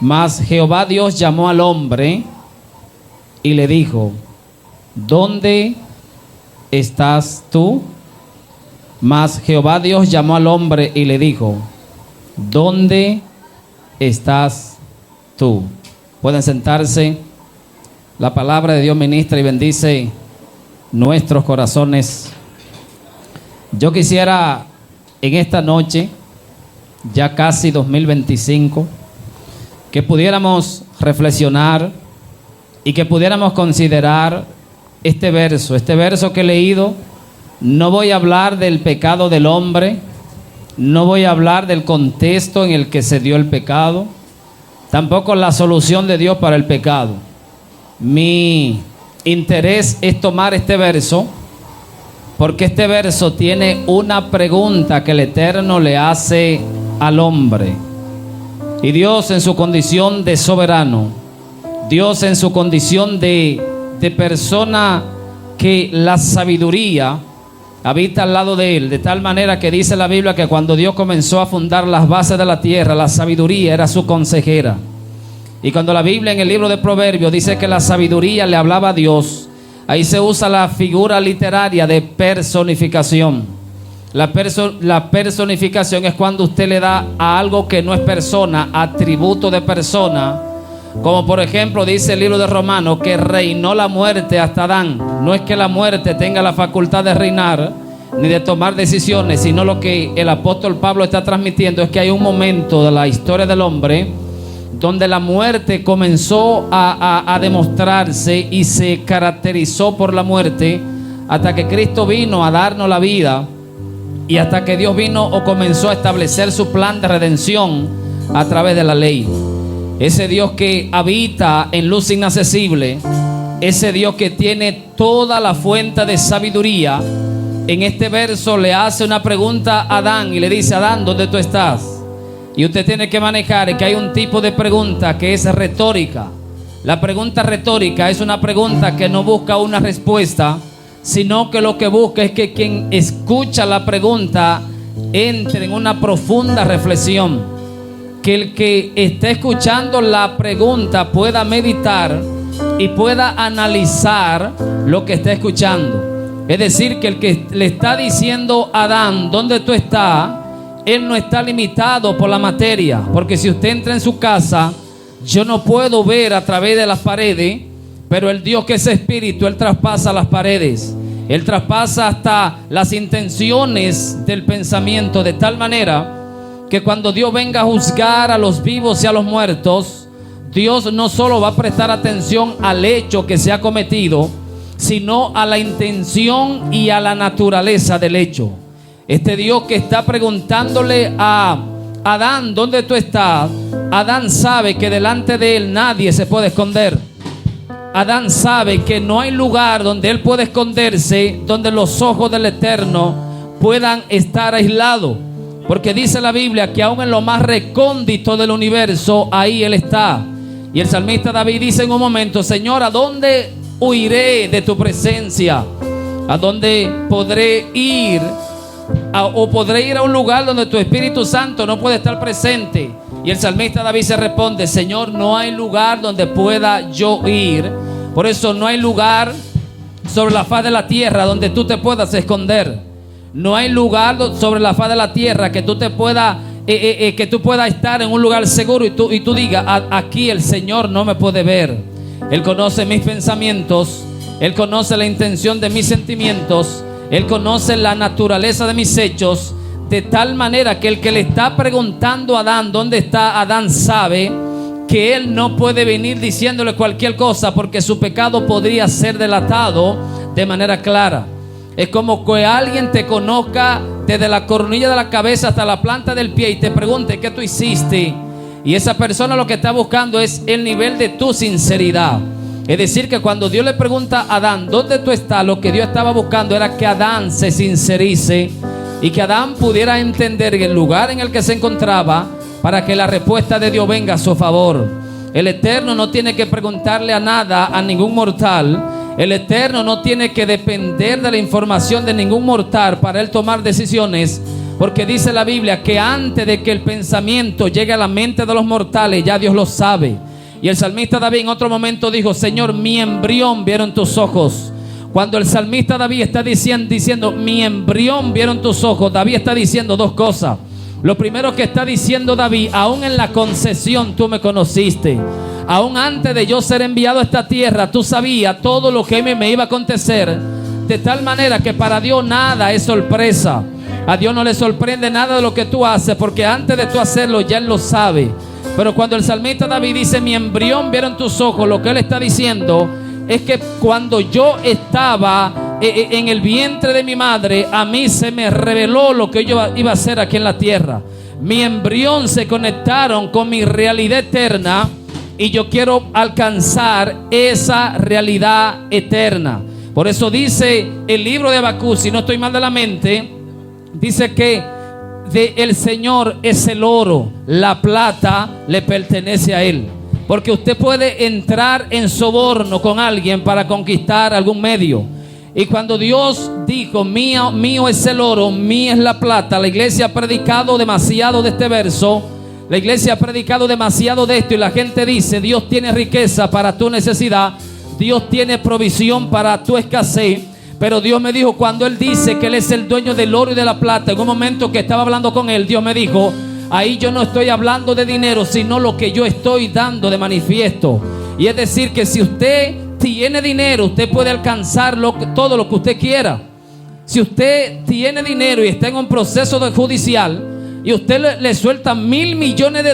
Mas Jehová Dios llamó al hombre y le dijo: ¿dónde estás tú? Mas Jehová Dios llamó al hombre y le dijo: ¿dónde estás tú? Pueden sentarse. La palabra de Dios ministra y bendice nuestros corazones. Yo quisiera en esta noche, ya casi 2025, que pudiéramos reflexionar y que pudiéramos considerar este verso que he leído. No voy a hablar del pecado del hombre, no voy a hablar del contexto en el que se dio el pecado, tampoco la solución de Dios para el pecado. Mi interés es tomar este verso porque este verso tiene una pregunta que el Eterno le hace al hombre. Y Dios, en su condición de soberano, Dios en su condición de persona que la sabiduría habita al lado de él, de tal manera que dice la Biblia que cuando Dios comenzó a fundar las bases de la tierra, la sabiduría era su consejera. Y cuando la Biblia en el libro de Proverbios dice que la sabiduría le hablaba a Dios, ahí se usa la figura literaria de personificación. La personificación es cuando usted le da a algo que no es persona, atributo de persona. Como por ejemplo dice el libro de Romanos que reinó la muerte hasta Adán. No es que la muerte tenga la facultad de reinar ni de tomar decisiones, sino lo que el apóstol Pablo está transmitiendo es que hay un momento de la historia del hombre donde la muerte comenzó a demostrarse y se caracterizó por la muerte hasta que Cristo vino a darnos la vida y hasta que Dios vino o comenzó a establecer su plan de redención a través de la ley. Ese Dios que habita en luz inaccesible, ese Dios que tiene toda la fuente de sabiduría, en este verso le hace una pregunta a Adán y le dice: Adán, ¿dónde tú estás? Y usted tiene que manejar que hay un tipo de pregunta que es retórica. La pregunta retórica es una pregunta que no busca una respuesta, sino que lo que busca es que quien escucha la pregunta entre en una profunda reflexión. Que el que esté escuchando la pregunta pueda meditar y pueda analizar lo que está escuchando. Es decir, que el que le está diciendo a Adán, ¿dónde tú estás? Él no está limitado por la materia, porque si usted entra en su casa, yo no puedo ver a través de las paredes, pero el Dios que es espíritu, Él traspasa las paredes, Él traspasa hasta las intenciones del pensamiento, de tal manera que cuando Dios venga a juzgar a los vivos y a los muertos, Dios no solo va a prestar atención al hecho que se ha cometido, sino a la intención y a la naturaleza del hecho. Este Dios que está preguntándole a Adán, ¿dónde tú estás? Adán sabe que delante de él nadie se puede esconder. Adán sabe que no hay lugar donde él pueda esconderse, donde los ojos del Eterno puedan estar aislados. Porque dice la Biblia que aún en lo más recóndito del universo, ahí Él está. Y el salmista David dice en un momento: Señor, ¿a dónde huiré de tu presencia? ¿A dónde podré ir? ¿O podré ir a un lugar donde tu Espíritu Santo no puede estar presente? Y el salmista David se responde: Señor, no hay lugar donde pueda yo ir. Por eso no hay lugar sobre la faz de la tierra donde tú te puedas esconder. No hay lugar sobre la faz de la tierra que tú te puedas estar en un lugar seguro y tú digas: aquí el Señor no me puede ver. Él conoce mis pensamientos, Él conoce la intención de mis sentimientos, Él conoce la naturaleza de mis hechos, de tal manera que el que le está preguntando a Adán dónde está, Adán sabe que él no puede venir diciéndole cualquier cosa, porque su pecado podría ser delatado de manera clara. Es como que alguien te conozca desde la coronilla de la cabeza hasta la planta del pie y te pregunte qué tú hiciste. Y esa persona lo que está buscando es el nivel de tu sinceridad. Es decir, que cuando Dios le pregunta a Adán, ¿dónde tú estás? Lo que Dios estaba buscando era que Adán se sincerice y que Adán pudiera entender el lugar en el que se encontraba para que la respuesta de Dios venga a su favor. El Eterno no tiene que preguntarle a nada, a ningún mortal. El Eterno no tiene que depender de la información de ningún mortal para él tomar decisiones, Porque dice la Biblia que antes de que el pensamiento llegue a la mente de los mortales, ya Dios lo sabe. Y el salmista David en otro momento dijo: Señor, mi embrión vieron tus ojos. Cuando el salmista David está diciendo mi embrión vieron tus ojos, David está diciendo dos cosas. Lo primero que está diciendo David: aún en la concepción tú me conociste. Aún antes de yo ser enviado a esta tierra, tú sabías todo lo que me iba a acontecer. De tal manera que para Dios nada es sorpresa. A Dios no le sorprende nada de lo que tú haces, porque antes de tú hacerlo ya Él lo sabe. Pero cuando el salmista David dice mi embrión vieron tus ojos, lo que él está diciendo es que cuando yo estaba en el vientre de mi madre, a mí se me reveló lo que yo iba a hacer aquí en la tierra. Mi embrión se conectaron con mi realidad eterna, y yo quiero alcanzar esa realidad eterna. Por eso dice el libro de Habacuc, si no estoy mal de la mente, dice que el Señor es el oro, la plata le pertenece a Él. Porque usted puede entrar en soborno con alguien para conquistar algún medio. Y cuando Dios dijo mío es el oro, mía es la plata, la iglesia ha predicado demasiado de este verso. La iglesia ha predicado demasiado de esto, y la gente dice: Dios tiene riqueza para tu necesidad, Dios tiene provisión para tu escasez. Pero Dios me dijo, cuando Él dice que Él es el dueño del oro y de la plata, en un momento que estaba hablando con Él, Dios me dijo: ahí yo no estoy hablando de dinero, sino lo que yo estoy dando de manifiesto. Y es decir, que si usted tiene dinero, usted puede alcanzar todo lo que usted quiera. Si usted tiene dinero y está en un proceso judicial, y usted le suelta $1,000 millones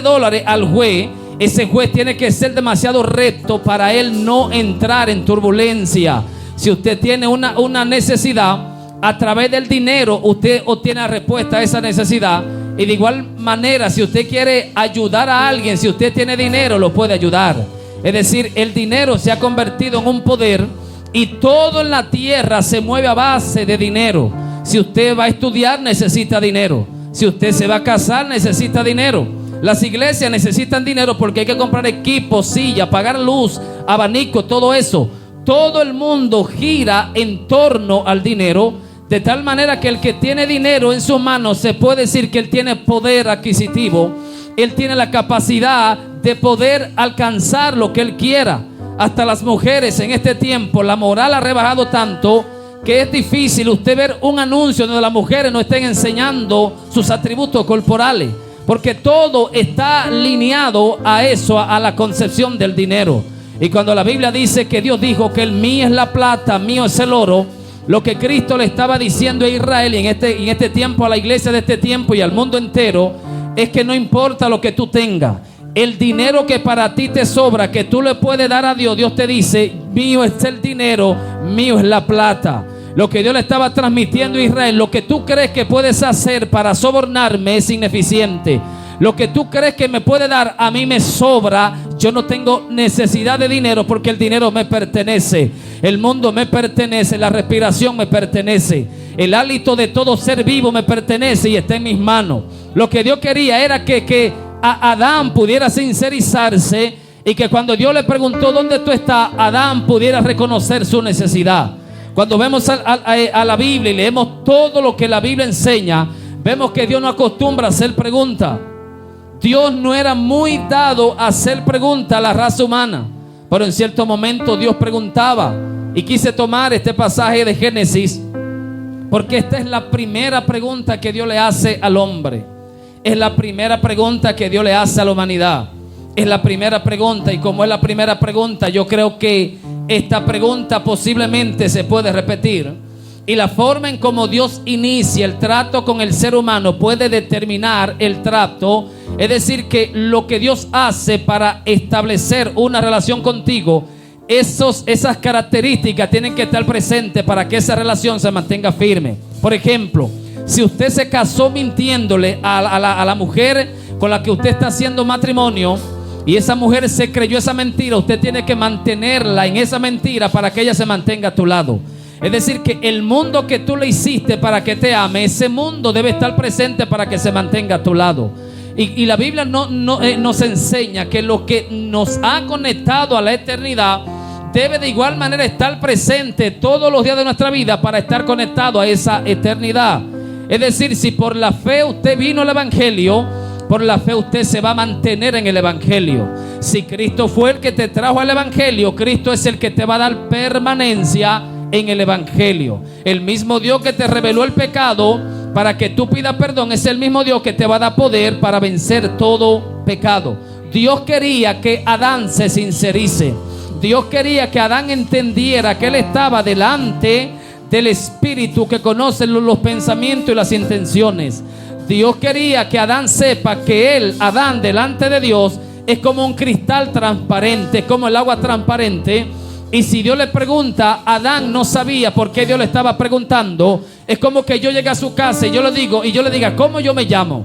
al juez, ese juez tiene que ser demasiado recto para él no entrar en turbulencia. Si usted tiene una necesidad, a través del dinero usted obtiene la respuesta a esa necesidad. Y de igual manera, si usted quiere ayudar a alguien, si usted tiene dinero, lo puede ayudar. Es decir, el dinero se ha convertido en un poder, y todo en la tierra se mueve a base de dinero. Si usted va a estudiar, necesita dinero. Si usted se va a casar, necesita dinero. Las iglesias necesitan dinero porque hay que comprar equipos, sillas, pagar luz, abanico, todo eso. Todo el mundo gira en torno al dinero, de tal manera que el que tiene dinero en sus manos, se puede decir que él tiene poder adquisitivo. Él tiene la capacidad de poder alcanzar lo que él quiera. Hasta las mujeres en este tiempo, la moral ha rebajado tanto que es difícil usted ver un anuncio donde las mujeres no estén enseñando sus atributos corporales, porque todo está alineado a eso, a la concepción del dinero. Y cuando la Biblia dice que Dios dijo que el mío es la plata, mío es el oro, lo que Cristo le estaba diciendo a Israel, y en este tiempo a la iglesia de este tiempo y al mundo entero, es que no importa lo que tú tengas, el dinero que para ti te sobra, que tú le puedes dar a Dios, Dios te dice: mío es el dinero, mío es la plata. Lo que Dios le estaba transmitiendo a Israel: lo que tú crees que puedes hacer para sobornarme es ineficiente. Lo que tú crees que me puede dar, a mí me sobra. Yo no tengo necesidad de dinero, porque el dinero me pertenece, el mundo me pertenece, la respiración me pertenece, el hálito de todo ser vivo me pertenece y está en mis manos. Lo que Dios quería era que a Adán pudiera sincerizarse, y que cuando Dios le preguntó ¿dónde tú estás?, Adán pudiera reconocer su necesidad. Cuando vemos a la Biblia y leemos todo lo que la Biblia enseña, vemos que Dios no acostumbra a hacer preguntas. Dios no era muy dado a hacer preguntas a la raza humana, pero en cierto momento Dios preguntaba. Y quise tomar este pasaje de Génesis porque esta es la primera pregunta que Dios le hace al hombre. Es la primera pregunta que Dios le hace a la humanidad. Es la primera pregunta, y como es la primera pregunta, yo creo que esta pregunta posiblemente se puede repetir. Y la forma en cómo Dios inicia el trato con el ser humano puede determinar el trato. Es decir, que lo que Dios hace para establecer una relación contigo, esas características tienen que estar presentes para que esa relación se mantenga firme. Por ejemplo, si usted se casó mintiéndole a la mujer con la que usted está haciendo matrimonio, y esa mujer se creyó esa mentira, usted tiene que mantenerla en esa mentira para que ella se mantenga a tu lado. Es decir, que el mundo que tú le hiciste para que te ame, ese mundo debe estar presente para que se mantenga a tu lado. Y la Biblia nos enseña que lo que nos ha conectado a la eternidad debe de igual manera estar presente todos los días de nuestra vida para estar conectado a esa eternidad. Es decir, si por la fe usted vino al evangelio, por la fe usted se va a mantener en el evangelio. Si Cristo fue el que te trajo al evangelio, Cristo es el que te va a dar permanencia en el evangelio. El mismo Dios que te reveló el pecado para que tú pidas perdón es el mismo Dios que te va a dar poder para vencer todo pecado. Dios quería que Adán se sincerice. Dios quería que Adán entendiera que él estaba delante del Espíritu que conoce los pensamientos y las intenciones. Dios quería que Adán sepa que él, Adán, delante de Dios es como un cristal transparente, es como el agua transparente. Y si Dios le pregunta, Adán no sabía por qué Dios le estaba preguntando. Es como que yo llegue a su casa y yo le diga, ¿cómo yo me llamo?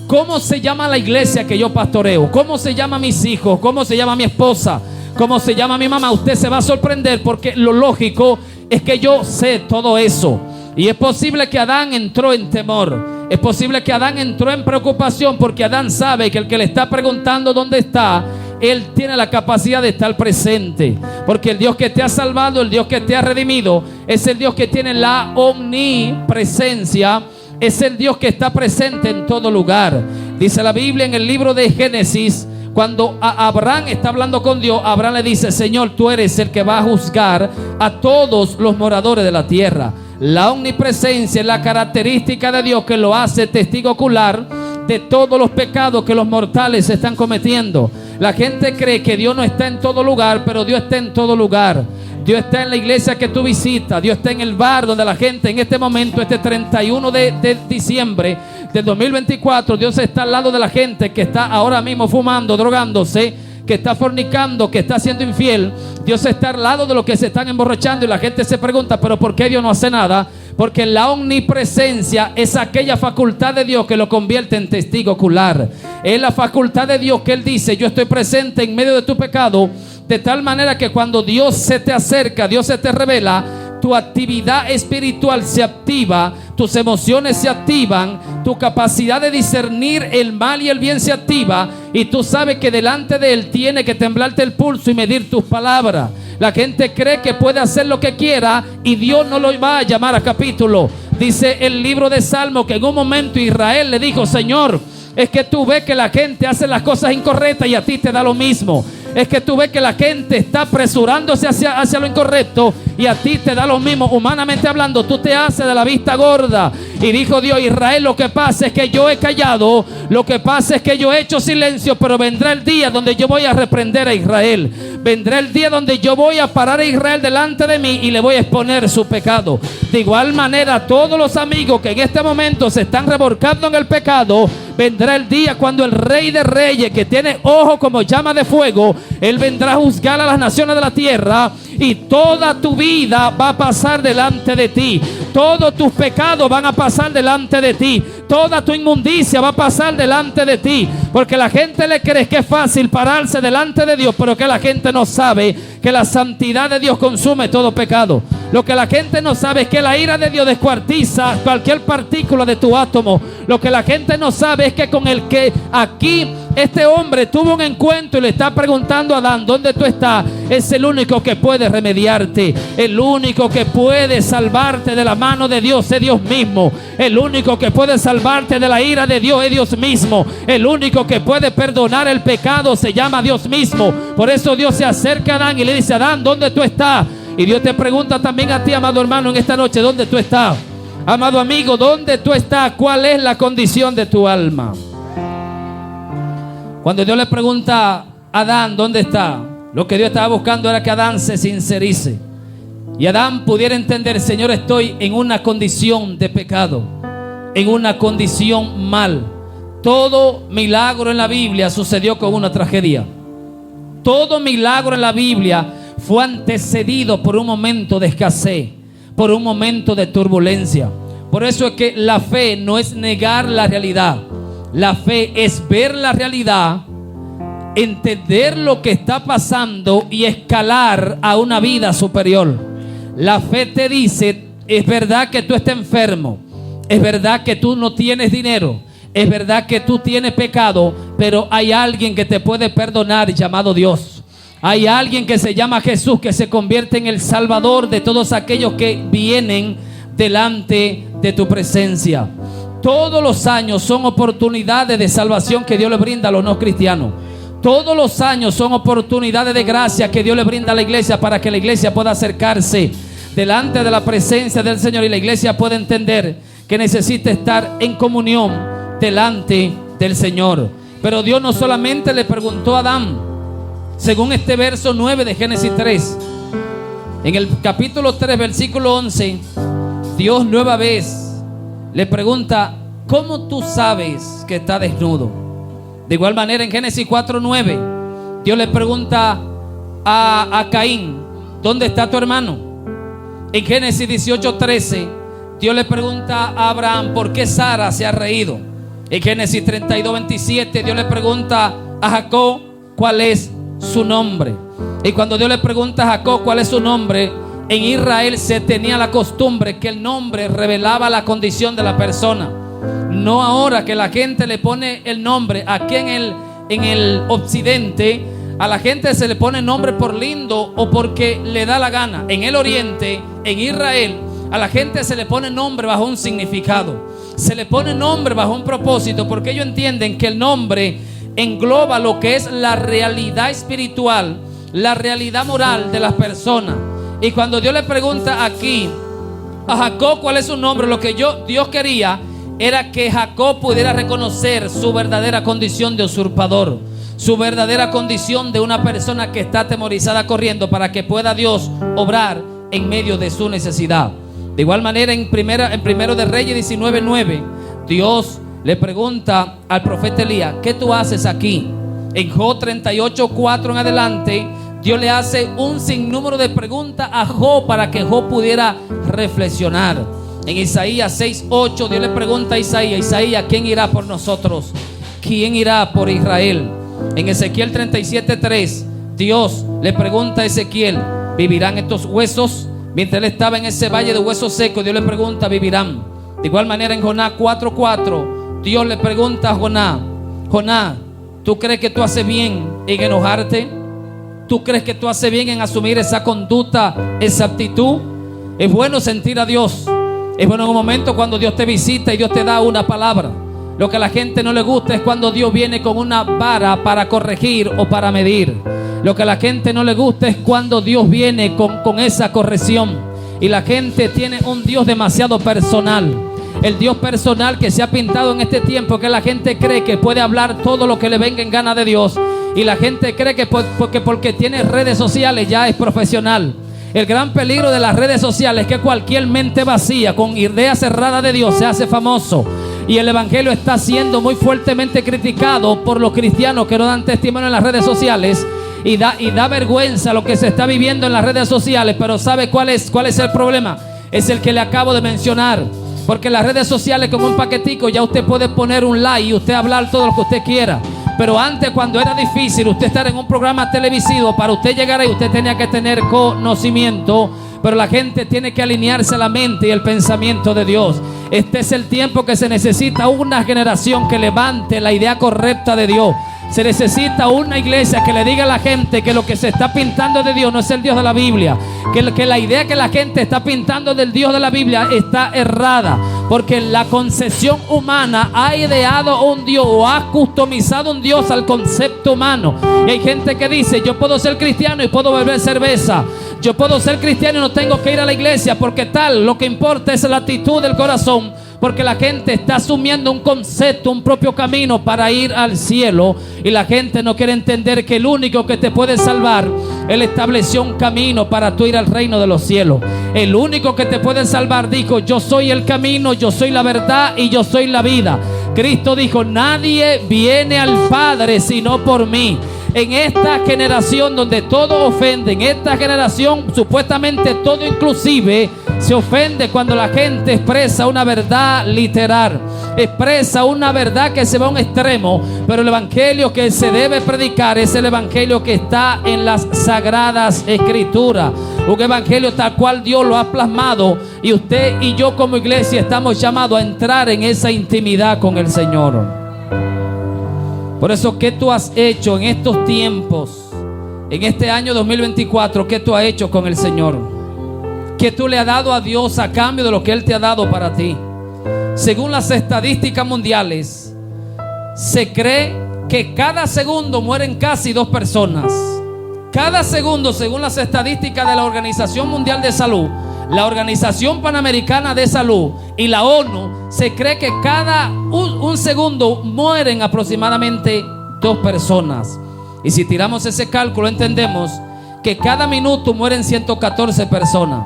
¿Cómo se llama la iglesia que yo pastoreo? ¿Cómo se llama mis hijos? ¿Cómo se llama mi esposa? ¿Cómo se llama mi mamá? Usted se va a sorprender porque lo lógico es que yo sé todo eso. Y es posible que Adán entró en temor. Es posible que Adán entró en preocupación porque Adán sabe que el que le está preguntando dónde está, él tiene la capacidad de estar presente. Porque el Dios que te ha salvado, el Dios que te ha redimido, es el Dios que tiene la omnipresencia. Es el Dios que está presente en todo lugar. Dice la Biblia en el libro de Génesis, cuando Abraham está hablando con Dios, Abraham le dice, Señor, tú eres el que va a juzgar a todos los moradores de la tierra. La omnipresencia es la característica de Dios que lo hace testigo ocular de todos los pecados que los mortales están cometiendo. La gente cree que Dios no está en todo lugar, pero Dios está en todo lugar. Dios está en la iglesia que tú visitas. Dios está en el bar donde la gente en este momento, este 31 de diciembre del 2024, Dios está al lado de la gente que está ahora mismo fumando, drogándose, que está fornicando, que está siendo infiel. Dios está al lado de los que se están emborrachando y la gente se pregunta, ¿pero por qué Dios no hace nada? Porque la omnipresencia es aquella facultad de Dios que lo convierte en testigo ocular. Es la facultad de Dios que Él dice, yo estoy presente en medio de tu pecado, de tal manera que cuando Dios se te acerca, Dios se te revela, tu actividad espiritual se activa, tus emociones se activan, tu capacidad de discernir el mal y el bien se activa, y tú sabes que delante de Él tiene que temblarte el pulso y medir tus palabras. La gente cree que puede hacer lo que quiera y Dios no lo va a llamar a capítulo. Dice el libro de Salmo que en un momento Israel le dijo, Señor, es que tú ves que la gente hace las cosas incorrectas y a ti te da lo mismo. Es que tú ves que la gente está apresurándose hacia lo incorrecto y a ti te da lo mismo. Humanamente hablando, tú te haces de la vista gorda. Y dijo Dios, Israel, lo que pasa es que yo he callado, lo que pasa es que yo he hecho silencio, pero vendrá el día donde yo voy a reprender a Israel. Vendrá el día donde yo voy a parar a Israel delante de mí y le voy a exponer su pecado. De igual manera, todos los amigos que en este momento se están revolcando en el pecado, vendrá el día cuando el Rey de Reyes, que tiene ojos como llama de fuego, Él vendrá a juzgar a las naciones de la tierra y toda tu vida va a pasar delante de ti. Todos tus pecados van a pasar delante de ti. Toda tu inmundicia va a pasar delante de ti. Porque la gente le cree que es fácil pararse delante de Dios, pero que la gente no sabe que la santidad de Dios consume todo pecado. Lo que la gente no sabe es que la ira de Dios descuartiza cualquier partícula de tu átomo. Lo que la gente no sabe es que con el que aquí este hombre tuvo un encuentro y le está preguntando a Adán, ¿dónde tú estás? Es el único que puede remediarte. El único que puede salvarte de la mano de Dios es Dios mismo. El único que puede salvarte de la ira de Dios es Dios mismo. El único que puede perdonar el pecado se llama Dios mismo. Por eso Dios se acerca a Adán y le dice, Adán, ¿dónde tú estás? Y Dios te pregunta también a ti, amado hermano, en esta noche, ¿dónde tú estás? Amado amigo, ¿dónde tú estás? ¿Cuál es la condición de tu alma? Cuando Dios le pregunta a Adán, ¿dónde está? Lo que Dios estaba buscando era que Adán se sincerice. Y Adán pudiera entender, Señor, estoy en una condición de pecado, en una condición mal. Todo milagro en la Biblia sucedió con una tragedia. Todo milagro en la Biblia fue antecedido por un momento de escasez, por un momento de turbulencia. Por eso es que la fe no es negar la realidad. La fe es ver la realidad, entender lo que está pasando y escalar a una vida superior. La fe te dice, es verdad que tú estás enfermo, es verdad que tú no tienes dinero, es verdad que tú tienes pecado, pero hay alguien que te puede perdonar llamado Dios. Hay alguien que se llama Jesús, que se convierte en el Salvador de todos aquellos que vienen delante de tu presencia. Todos los años son oportunidades de salvación que Dios le brinda a los no cristianos. Todos los años son oportunidades de gracia que Dios le brinda a la iglesia para que la iglesia pueda acercarse delante de la presencia del Señor y la iglesia pueda entender que necesita estar en comunión delante del Señor. Pero Dios no solamente le preguntó a Adán, según este verso 9 de Génesis 3, en el capítulo 3, versículo 11, Dios nueva vez le pregunta: ¿cómo tú sabes que está desnudo? De igual manera en Génesis 4:9 Dios le pregunta a Caín: ¿dónde está tu hermano? En Génesis 18:13 Dios le pregunta a Abraham: ¿por qué Sara se ha reído? En Génesis 32:27 Dios le pregunta a Jacob cuál es su nombre. Y cuando Dios le pregunta a Jacob cuál es su nombre, en Israel se tenía la costumbre que el nombre revelaba la condición de la persona. No ahora que la gente le pone el nombre. Aquí en el occidente a la gente se le pone nombre por lindo o porque le da la gana. En el oriente, en Israel, a la gente se le pone nombre bajo un significado. Se le pone nombre bajo un propósito, porque ellos entienden que el nombre engloba lo que es la realidad espiritual, la realidad moral de las personas. Y cuando Dios le pregunta aquí a Jacob cuál es su nombre, lo que Dios quería era que Jacob pudiera reconocer su verdadera condición de usurpador, su verdadera condición de una persona que está atemorizada corriendo, para que pueda Dios obrar en medio de su necesidad. De igual manera en Primero de Reyes 19:9 Dios le pregunta al profeta Elías: ¿qué tú haces aquí? En Job 38:4 en adelante Dios le hace un sinnúmero de preguntas a Job para que Job pudiera reflexionar. En Isaías 6:8 Dios le pregunta a Isaías, ¿quién irá por nosotros? ¿Quién irá por Israel? En Ezequiel 37:3 Dios le pregunta a Ezequiel: ¿vivirán estos huesos? Mientras él estaba en ese valle de huesos secos, Dios le pregunta: ¿vivirán? De igual manera en Jonás 4:4 Dios le pregunta a Jonás: ¿tú crees que tú haces bien en enojarte? ¿Tú crees que tú haces bien en asumir esa conducta, esa actitud? Es bueno sentir a Dios. Es bueno en un momento cuando Dios te visita y Dios te da una palabra. Lo que a la gente no le gusta es cuando Dios viene con una vara para corregir o para medir. Lo que a la gente no le gusta es cuando Dios viene con esa corrección. Y la gente tiene un Dios demasiado personal. El Dios personal que se ha pintado en este tiempo, que la gente cree que puede hablar todo lo que le venga en gana de Dios. Y la gente cree que porque tiene redes sociales ya es profesional. El gran peligro de las redes sociales es que cualquier mente vacía con ideas cerradas de Dios se hace famoso. Y el evangelio está siendo muy fuertemente criticado por los cristianos que no dan testimonio en las redes sociales. Y da vergüenza lo que se está viviendo en las redes sociales. Pero ¿sabe cuál es el problema? Es el que le acabo de mencionar. Porque en las redes sociales, como un paquetico, ya usted puede poner un like y usted hablar todo lo que usted quiera. Pero antes, cuando era difícil usted estar en un programa televisivo, para usted llegar ahí usted tenía que tener conocimiento. Pero la gente tiene que alinearse a la mente y el pensamiento de Dios. Este es el tiempo que se necesita una generación que levante la idea correcta de Dios. Se necesita una iglesia que le diga a la gente que lo que se está pintando de Dios no es el Dios de la Biblia. Que la idea que la gente está pintando del Dios de la Biblia está errada. Porque la concepción humana ha ideado un Dios o ha customizado un Dios al concepto humano. Y hay gente que dice: yo puedo ser cristiano y puedo beber cerveza. Yo puedo ser cristiano y no tengo que ir a la iglesia, porque lo que importa es la actitud del corazón. Porque la gente está asumiendo un concepto, un propio camino para ir al cielo. Y la gente no quiere entender que el único que te puede salvar, Él estableció un camino para tú ir al reino de los cielos. El único que te puede salvar dijo: yo soy el camino, yo soy la verdad y yo soy la vida. Cristo dijo: nadie viene al Padre sino por mí. En esta generación donde todo ofende, en esta generación supuestamente todo inclusive, se ofende cuando la gente expresa una verdad literal, expresa una verdad que se va a un extremo. Pero el evangelio que se debe predicar es el evangelio que está en las sagradas escrituras, un evangelio tal cual Dios lo ha plasmado, y usted y yo como iglesia estamos llamados a entrar en esa intimidad con el Señor. Por eso, ¿qué tú has hecho en estos tiempos, en este año 2024? ¿Qué tú has hecho con el Señor? ¿Qué tú le has dado a Dios a cambio de lo que Él te ha dado para ti? según las estadísticas mundiales, se cree que cada segundo mueren casi 2 personas. Cada segundo, según las estadísticas de la Organización Mundial de Salud, la Organización Panamericana de Salud y la ONU, se cree que cada un segundo mueren aproximadamente 2 personas. Y si tiramos ese cálculo, entendemos que cada minuto mueren 114 personas.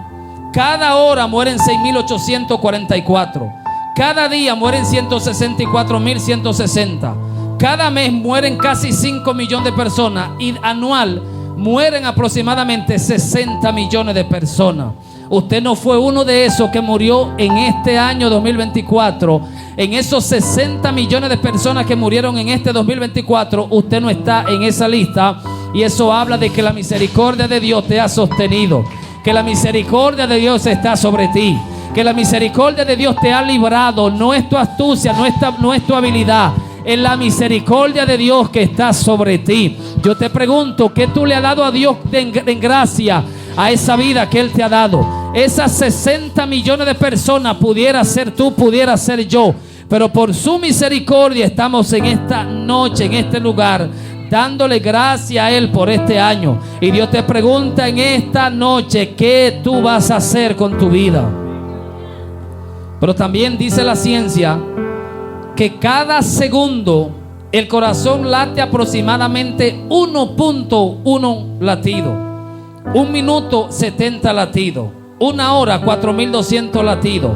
Cada hora mueren 6.844. Cada día mueren 164.160. Cada mes mueren casi 5 millones de personas. Y anual mueren aproximadamente 60 millones de personas. Usted no fue uno de esos que murió en este año 2024. En esos 60 millones de personas que murieron en este 2024, usted no está en esa lista. Y eso habla de que la misericordia de Dios te ha sostenido, que la misericordia de Dios está sobre ti, que la misericordia de Dios te ha librado. No es tu astucia, no es tu habilidad, es la misericordia de Dios que está sobre ti. Yo te pregunto, ¿qué tú le has dado a Dios en gracia a esa vida que Él te ha dado? Esas 60 millones de personas pudiera ser tú, pudiera ser yo, pero por su misericordia estamos en esta noche, en este lugar, dándole gracias a Él por este año. Y Dios te pregunta en esta noche, ¿qué tú vas a hacer con tu vida? Pero también dice la ciencia que cada segundo el corazón late aproximadamente 1.1 latido. 1 minuto 70 latidos. 1 hora 4.200 latidos.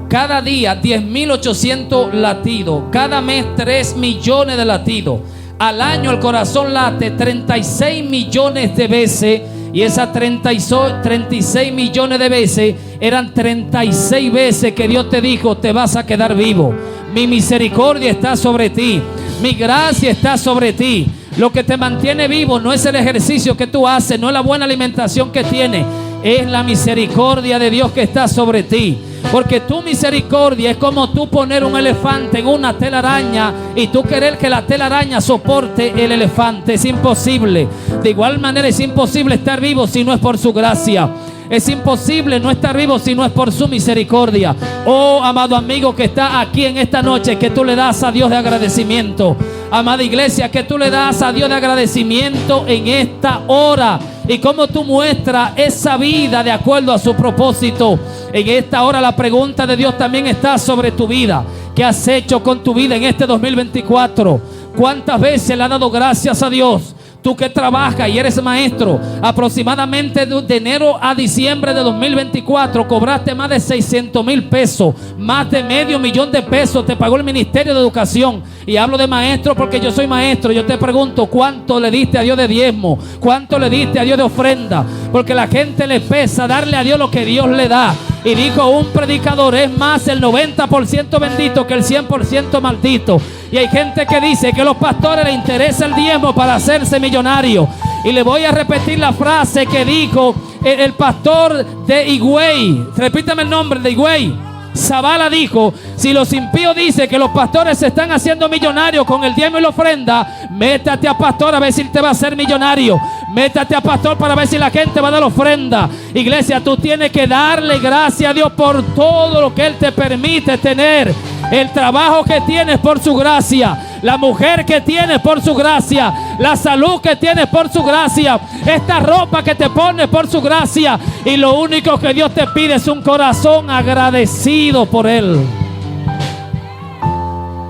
Cada día 10.800 latidos. Cada mes 3 millones de latidos. Al año el corazón late 36 millones de veces. Y esas 36 millones de veces eran 36 veces que Dios te dijo: te vas a quedar vivo. Mi misericordia está sobre ti. Mi gracia está sobre ti. Lo que te mantiene vivo no es el ejercicio que tú haces, no es la buena alimentación que tienes, es la misericordia de Dios que está sobre ti. Porque tu misericordia es como tú poner un elefante en una telaraña y tú querer que la telaraña soporte el elefante. Es imposible. De igual manera es imposible estar vivo si no es por su gracia. Es imposible no estar vivo si no es por su misericordia. Oh, amado amigo que está aquí en esta noche, que tú le das a Dios de agradecimiento. Amada iglesia, que tú le das a Dios de agradecimiento en esta hora. Y cómo tú muestras esa vida de acuerdo a su propósito. En esta hora la pregunta de Dios también está sobre tu vida. ¿Qué has hecho con tu vida en este 2024? ¿Cuántas veces le has dado gracias a Dios? Tú que trabajas y eres maestro, aproximadamente de enero a diciembre de 2024 cobraste más de 600,000 pesos, más de $500,000 de pesos te pagó el Ministerio de Educación. Y hablo de maestro porque yo soy maestro. Yo te pregunto, ¿cuánto le diste a Dios de diezmo? ¿Cuánto le diste a Dios de ofrenda? Porque la gente le pesa darle a Dios lo que Dios le da. Y dijo un predicador: es más el 90% bendito que el 100% maldito. Y hay gente que dice que a los pastores les interesa el diezmo para hacerse millonario. Y le voy a repetir la frase que dijo el pastor de Higüey. Repítame el nombre de Higüey. Zavala dijo: si los impíos dicen que los pastores se están haciendo millonarios con el diezmo y la ofrenda, métate a pastor a ver si te va a hacer millonario. Métate a pastor para ver si la gente va a dar ofrenda. Iglesia, tú tienes que darle gracias a Dios por todo lo que Él te permite tener. El trabajo que tienes por su gracia, la mujer que tienes por su gracia, la salud que tienes por su gracia, esta ropa que te pones por su gracia. Y lo único que Dios te pide es un corazón agradecido por Él.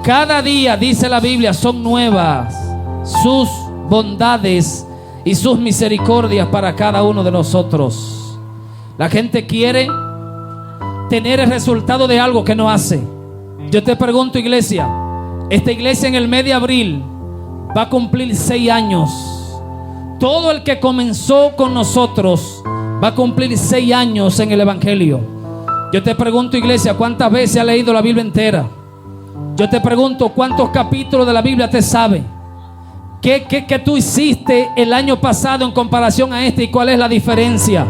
Cada día, dice la Biblia, son nuevas sus bondades y sus misericordias para cada uno de nosotros. La gente quiere tener el resultado de algo que no hace. Yo te pregunto, iglesia, esta iglesia en el mes de abril va a cumplir 6 años. Todo el que comenzó con nosotros va a cumplir 6 años en el evangelio. Yo te pregunto, iglesia, ¿cuántas veces has leído la Biblia entera? Yo te pregunto, ¿cuántos capítulos de la Biblia te sabe? ¿Qué tú hiciste el año pasado en comparación a este y cuál es la diferencia?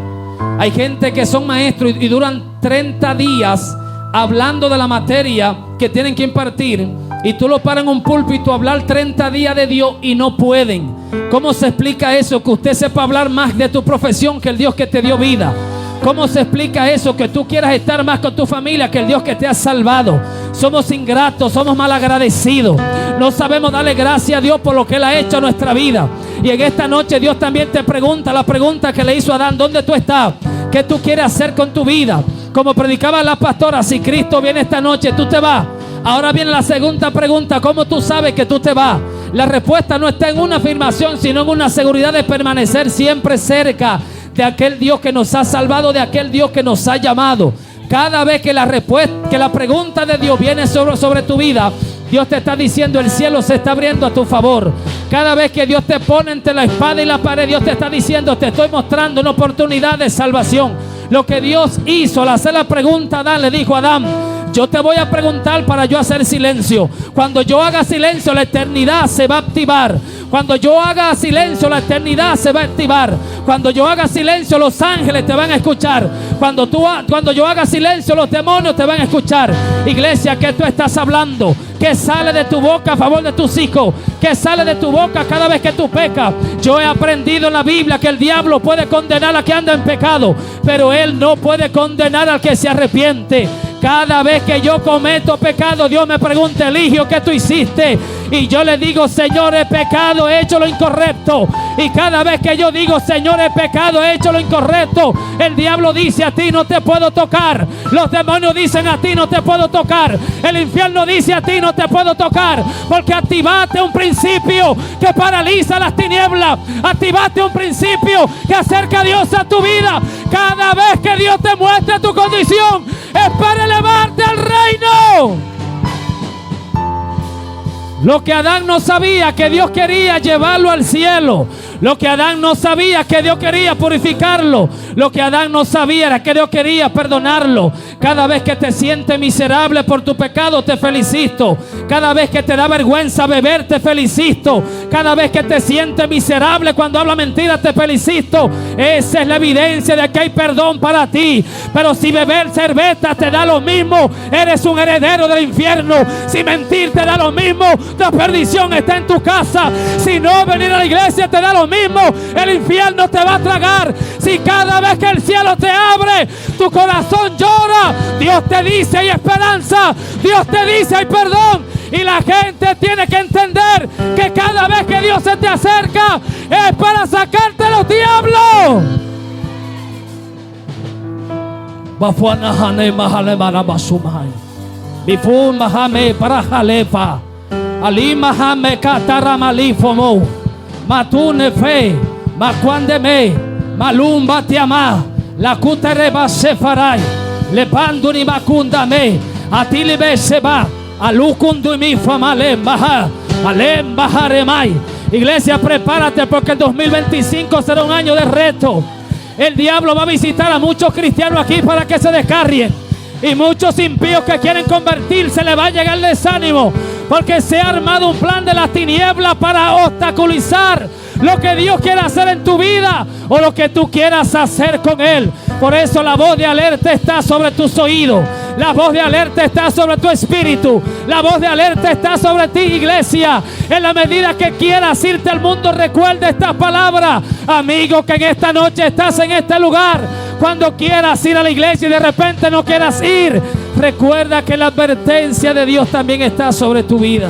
Hay gente que son maestros y duran 30 días hablando de la materia que tienen que impartir, y tú lo paras en un púlpito a hablar 30 días de Dios y no pueden. ¿Cómo se explica eso? Que usted sepa hablar más de tu profesión que el Dios que te dio vida. ¿Cómo se explica eso? Que tú quieras estar más con tu familia que el Dios que te ha salvado. somos ingratos, somos malagradecidos. No sabemos darle gracias a Dios por lo que Él ha hecho en nuestra vida. Y en esta noche Dios también te pregunta la pregunta que le hizo a Adán: ¿dónde tú estás? ¿Qué tú quieres hacer con tu vida? Como predicaba la pastora, si Cristo viene esta noche, tú te vas. Ahora viene la segunda pregunta: ¿cómo tú sabes que tú te vas? La respuesta no está en una afirmación, sino en una seguridad de permanecer siempre cerca de aquel Dios que nos ha salvado, de aquel Dios que nos ha llamado. Cada vez que la pregunta de Dios viene sobre tu vida, Dios te está diciendo: el cielo se está abriendo a tu favor. Cada vez que Dios te pone entre la espada y la pared, Dios te está diciendo: te estoy mostrando una oportunidad de salvación. Lo que Dios hizo al hacer la pregunta a Adán, le dijo a Adán: yo te voy a preguntar para yo hacer silencio. Cuando yo haga silencio, la eternidad se va a activar. Cuando yo haga silencio, la eternidad se va a activar. Cuando yo haga silencio, los ángeles te van a escuchar. Cuando yo haga silencio, los demonios te van a escuchar. Iglesia, ¿qué tú estás hablando? ¿Qué sale de tu boca a favor de tus hijos? ¿Qué sale de tu boca cada vez que tú pecas? Yo he aprendido en la Biblia que el diablo puede condenar al que anda en pecado, pero él no puede condenar al que se arrepiente. Cada vez que yo cometo pecado, Dios me pregunta: Eligio, ¿qué tú hiciste? Y yo le digo: Señor, he pecado, he hecho lo incorrecto. Y cada vez que yo digo: Señor, he pecado, he hecho lo incorrecto, el diablo dice: a ti no te puedo tocar. Los demonios dicen: a ti no te puedo tocar. El infierno dice: a ti no te puedo tocar. Porque activaste un principio que paraliza las tinieblas. Activaste un principio que acerca a Dios a tu vida. Cada vez que Dios te muestre tu condición, es para elevarte al reino. Lo que Adán no sabía, que Dios quería llevarlo al cielo. Lo que Adán no sabía, que Dios quería purificarlo. Lo que Adán no sabía era que Dios quería perdonarlo. Cada vez que te sientes miserable por tu pecado, te felicito. Cada vez que te da vergüenza beber, te felicito. Cada vez que te sientes miserable cuando habla mentira, te felicito. Esa es la evidencia de que hay perdón para ti. Pero si beber cerveza te da lo mismo, eres un heredero del infierno. Si mentir te da lo mismo, la perdición está en tu casa. Si no venir a la iglesia te da lo mismo, el infierno te va a tragar. Si cada vez que el cielo te abre, tu corazón llora, Dios te dice: hay esperanza. Dios te dice: hay perdón. Y la gente tiene que entender que cada vez que Dios se te acerca, es para sacarte los diablos. Bifun mahame para jalefa. Ali mahame kataramalifomo. Matune fe. Macuandeme. Malumba tiama. La kutereba sefaray. Lepanduni macundame. Atilibe seba. Alukundumi famalem baja. Alem bajaremay. Iglesia, prepárate porque el 2025 será un año de reto. El diablo va a visitar a muchos cristianos aquí para que se descarrien. Y muchos impíos que quieren convertirse, le va a llegar el desánimo. Porque se ha armado un plan de las tinieblas para obstaculizar lo que Dios quiere hacer en tu vida o lo que tú quieras hacer con Él. Por eso la voz de alerta está sobre tus oídos. La voz de alerta está sobre tu espíritu. La voz de alerta está sobre ti, iglesia. En la medida que quieras irte al mundo, recuerda estas palabras. Amigo, que en esta noche estás en este lugar. Cuando quieras ir a la iglesia y de repente no quieras ir, recuerda que la advertencia de Dios también está sobre tu vida.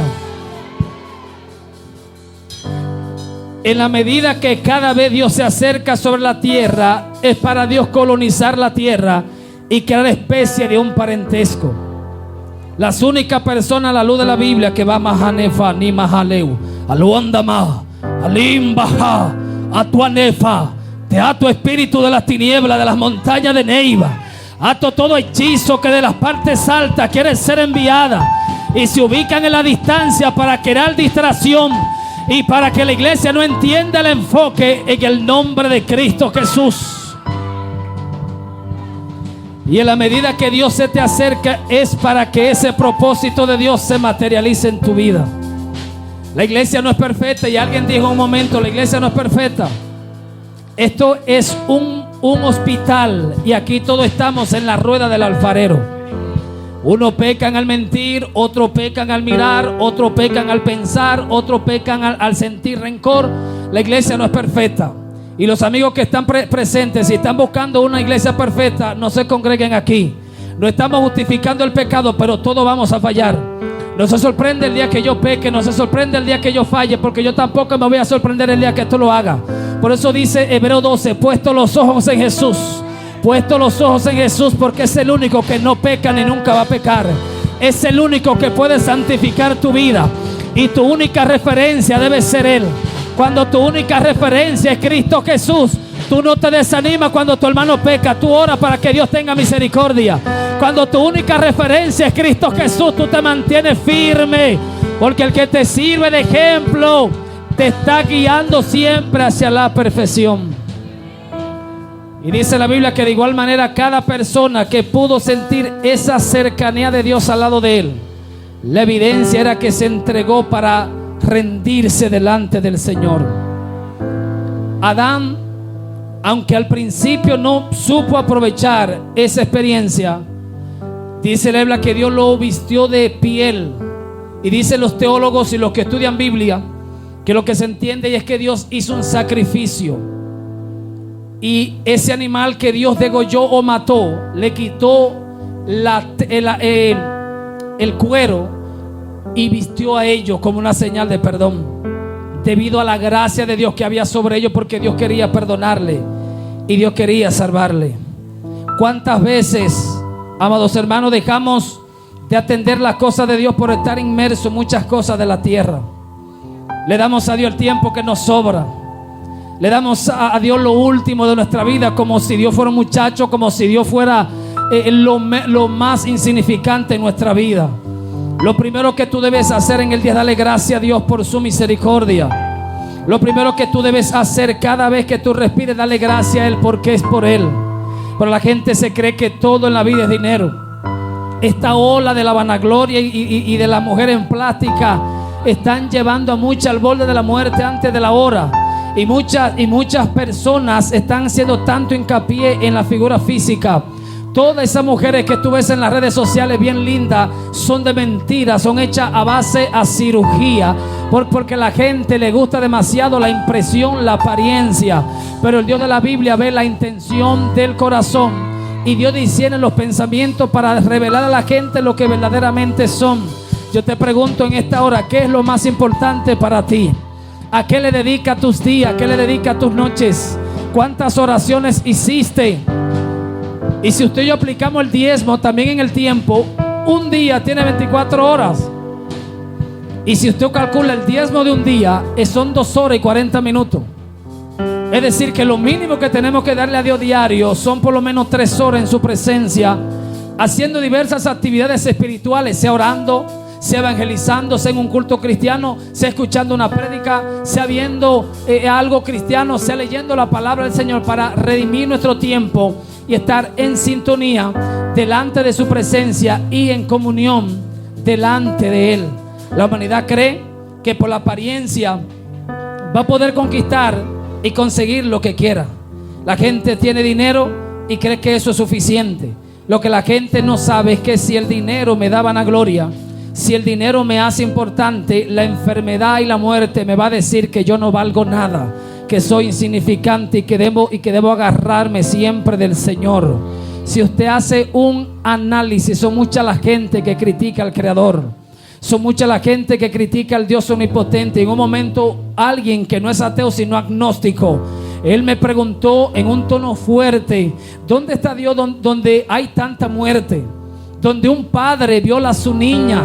En la medida que cada vez Dios se acerca sobre la tierra, es para Dios colonizar la tierra y crear especie de un parentesco. Las únicas personas a la luz de la Biblia que va Mahanefa ni Mahaleu, Aluandama, Alimbaha, Atuanefa. Te ato espíritu de las tinieblas, de las montañas de Neiva. Ato todo hechizo que de las partes altas quiere ser enviada y se ubican en la distancia para crear distracción y para que la iglesia no entienda el enfoque en el nombre de Cristo Jesús. Y en la medida que Dios se te acerca, es para que ese propósito de Dios se materialice en tu vida. La iglesia no es perfecta, y alguien dijo un momento: la iglesia no es perfecta. Esto es un hospital y aquí todos estamos en la rueda del alfarero. Unos pecan al mentir, otros pecan al mirar, otros pecan al pensar, otros pecan al sentir rencor. La iglesia no es perfecta. Y los amigos que están presentes, si están buscando una iglesia perfecta, no se congreguen aquí. No estamos justificando el pecado, pero todos vamos a fallar. No se sorprende el día que yo peque, no se sorprende el día que yo falle, porque yo tampoco me voy a sorprender el día que tú lo hagas. Por eso dice Hebreos 12, puesto los ojos en Jesús. Puesto los ojos en Jesús, porque es el único que no peca ni nunca va a pecar. Es el único que puede santificar tu vida. Y tu única referencia debe ser Él. Cuando tu única referencia es Cristo Jesús, tú no te desanimas cuando tu hermano peca. Tú oras para que Dios tenga misericordia. Cuando tu única referencia es Cristo Jesús, tú te mantienes firme. Porque el que te sirve de ejemplo te está guiando siempre hacia la perfección. Y dice la Biblia que de igual manera cada persona que pudo sentir esa cercanía de Dios al lado de él, la evidencia era que se entregó para rendirse delante del Señor. Adán, aunque al principio no supo aprovechar esa experiencia, dice la Biblia que Dios lo vistió de piel. Y dicen los teólogos y los que estudian Biblia que lo que se entiende es que Dios hizo un sacrificio. Y ese animal que Dios degolló o mató, le quitó el cuero y vistió a ellos como una señal de perdón, debido a la gracia de Dios que había sobre ellos, porque Dios quería perdonarle y Dios quería salvarle. ¿Cuántas veces, amados hermanos, dejamos de atender las cosas de Dios por estar inmersos en muchas cosas de la tierra? Le damos a Dios el tiempo que nos sobra. Le damos a Dios lo último de nuestra vida, como si Dios fuera un muchacho, como si Dios fuera lo más insignificante en nuestra vida. Lo primero que tú debes hacer en el día es darle gracias a Dios por su misericordia. Lo primero que tú debes hacer cada vez que tú respires, darle gracias a Él, porque es por Él. Pero la gente se cree que todo en la vida es dinero. Esta ola de la vanagloria y de la mujer en plástica están llevando a muchas al borde de la muerte antes de la hora. Y muchas personas están haciendo tanto hincapié en la figura física. Todas esas mujeres que tú ves en las redes sociales bien lindas son de mentira, son hechas a base a cirugía, porque a la gente le gusta demasiado la impresión, la apariencia. Pero el Dios de la Biblia ve la intención del corazón, y Dios discierne los pensamientos para revelar a la gente lo que verdaderamente son. Yo te pregunto en esta hora, ¿qué es lo más importante para ti? ¿A qué le dedicas tus días? ¿A qué le dedicas tus noches? ¿Cuántas oraciones hiciste? Y si usted y yo aplicamos el diezmo también en el tiempo, un día tiene 24 horas. Y si usted calcula el diezmo de un día, son 2 horas y 40 minutos. Es decir, que lo mínimo que tenemos que darle a Dios diario son por lo menos 3 horas en su presencia, haciendo diversas actividades espirituales, sea orando, sea evangelizando, sea en un culto cristiano, sea escuchando una prédica, sea viendo algo cristiano, sea leyendo la palabra del Señor, para redimir nuestro tiempo y estar en sintonía delante de su presencia y en comunión delante de Él. La humanidad cree que por la apariencia va a poder conquistar y conseguir lo que quiera. La gente tiene dinero y cree que eso es suficiente. Lo que la gente no sabe es que si el dinero me da vanagloria, si el dinero me hace importante, la enfermedad y la muerte me va a decir que yo no valgo nada, que soy insignificante y que debo agarrarme siempre del Señor. Si usted hace un análisis, son mucha la gente que critica al Creador, son mucha la gente que critica al Dios omnipotente. En un momento, alguien que no es ateo sino agnóstico, él me preguntó en un tono fuerte: ¿dónde está Dios donde hay tanta muerte? Donde un padre viola a su niña.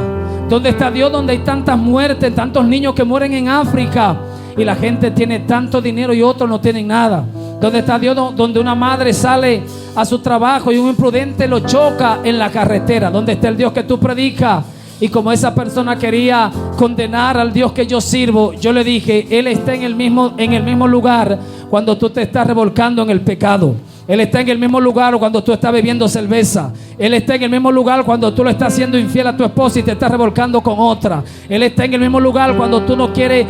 ¿Dónde está Dios donde hay tantas muertes, tantos niños que mueren en África y la gente tiene tanto dinero y otros no tienen nada? ¿Dónde está Dios donde una madre sale a su trabajo y un imprudente lo choca en la carretera? ¿Dónde está el Dios que tú predicas? Y como esa persona quería condenar al Dios que yo sirvo, yo le dije: Él está en el mismo lugar cuando tú te estás revolcando en el pecado. Él está en el mismo lugar cuando tú estás bebiendo cerveza. Él está en el mismo lugar cuando tú le estás haciendo infiel a tu esposa y te estás revolcando con otra. Él está en el mismo lugar cuando tú no quieres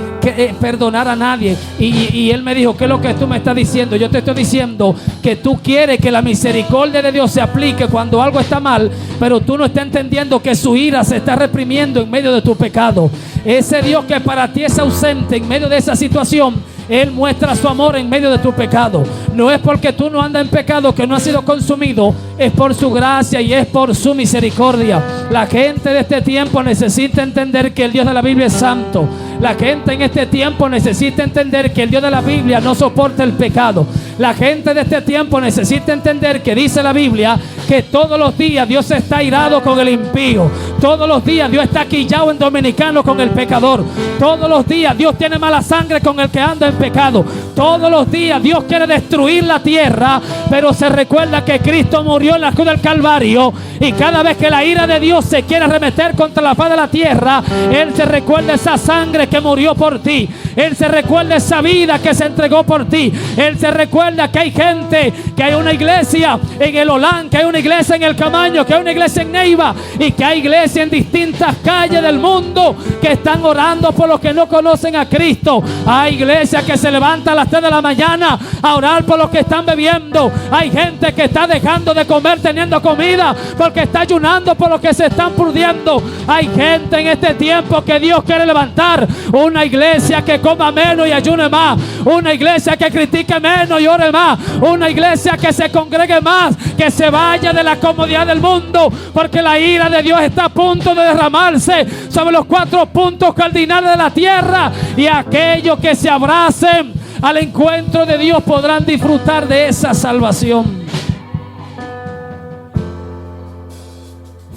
perdonar a nadie. Y Él me dijo: ¿qué es lo que tú me estás diciendo? Yo te estoy diciendo que tú quieres que la misericordia de Dios se aplique cuando algo está mal, pero tú no estás entendiendo que su ira se está reprimiendo en medio de tu pecado. Ese Dios que para ti es ausente en medio de esa situación, Él muestra su amor en medio de tu pecado. No es porque tú no andas en pecado que no has sido consumido, es por su gracia y es por su misericordia. La gente de este tiempo necesita entender que el Dios de la Biblia es santo. La gente en este tiempo necesita entender que el Dios de la Biblia no soporta el pecado. La gente de este tiempo necesita entender que dice la Biblia que todos los días Dios está irado con el impío. Todos los días Dios está quillado en dominicano con el pecador. Todos los días Dios tiene mala sangre con el que anda en pecado. Todos los días Dios quiere destruir la tierra, pero se recuerda que Cristo murió en la cruz del Calvario, y cada vez que la ira de Dios se quiere arremeter contra la faz de la tierra, Él se recuerda esa sangre que murió por ti. Él se recuerda esa vida que se entregó por ti. Él se recuerda que hay gente, que hay una iglesia en el Olán, que hay una iglesia en el Camaño, que hay una iglesia en Neiva, y que hay iglesia en distintas calles del mundo que están orando por los que no conocen a Cristo. Hay iglesias que se levantan a las 3 de la mañana a orar por los que están bebiendo. Hay gente que está dejando de comer teniendo comida porque está ayunando por los que se están pudriendo. Hay gente en este tiempo que Dios quiere levantar, una iglesia que coma menos y ayune más, una iglesia que critique menos y ore más, una iglesia que se congregue más, que se vaya de la comodidad del mundo, porque la ira de Dios está a punto de derramarse sobre los 4 puntos cardinales de la tierra, y aquellos que se abracen al encuentro de Dios podrán disfrutar de esa salvación.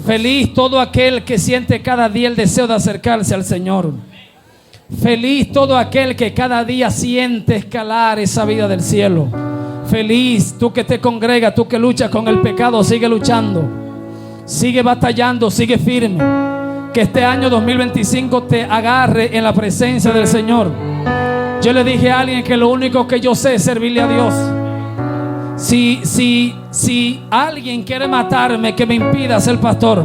Feliz todo aquel que siente cada día el deseo de acercarse al Señor. Feliz todo aquel que cada día siente escalar esa vida del cielo. Feliz tú que te congregas, tú que luchas con el pecado, sigue luchando, sigue batallando, sigue firme. Que este año 2025 te agarre en la presencia del Señor. Yo le dije a alguien que lo único que yo sé es servirle a Dios. Si alguien quiere matarme, que me impida ser pastor.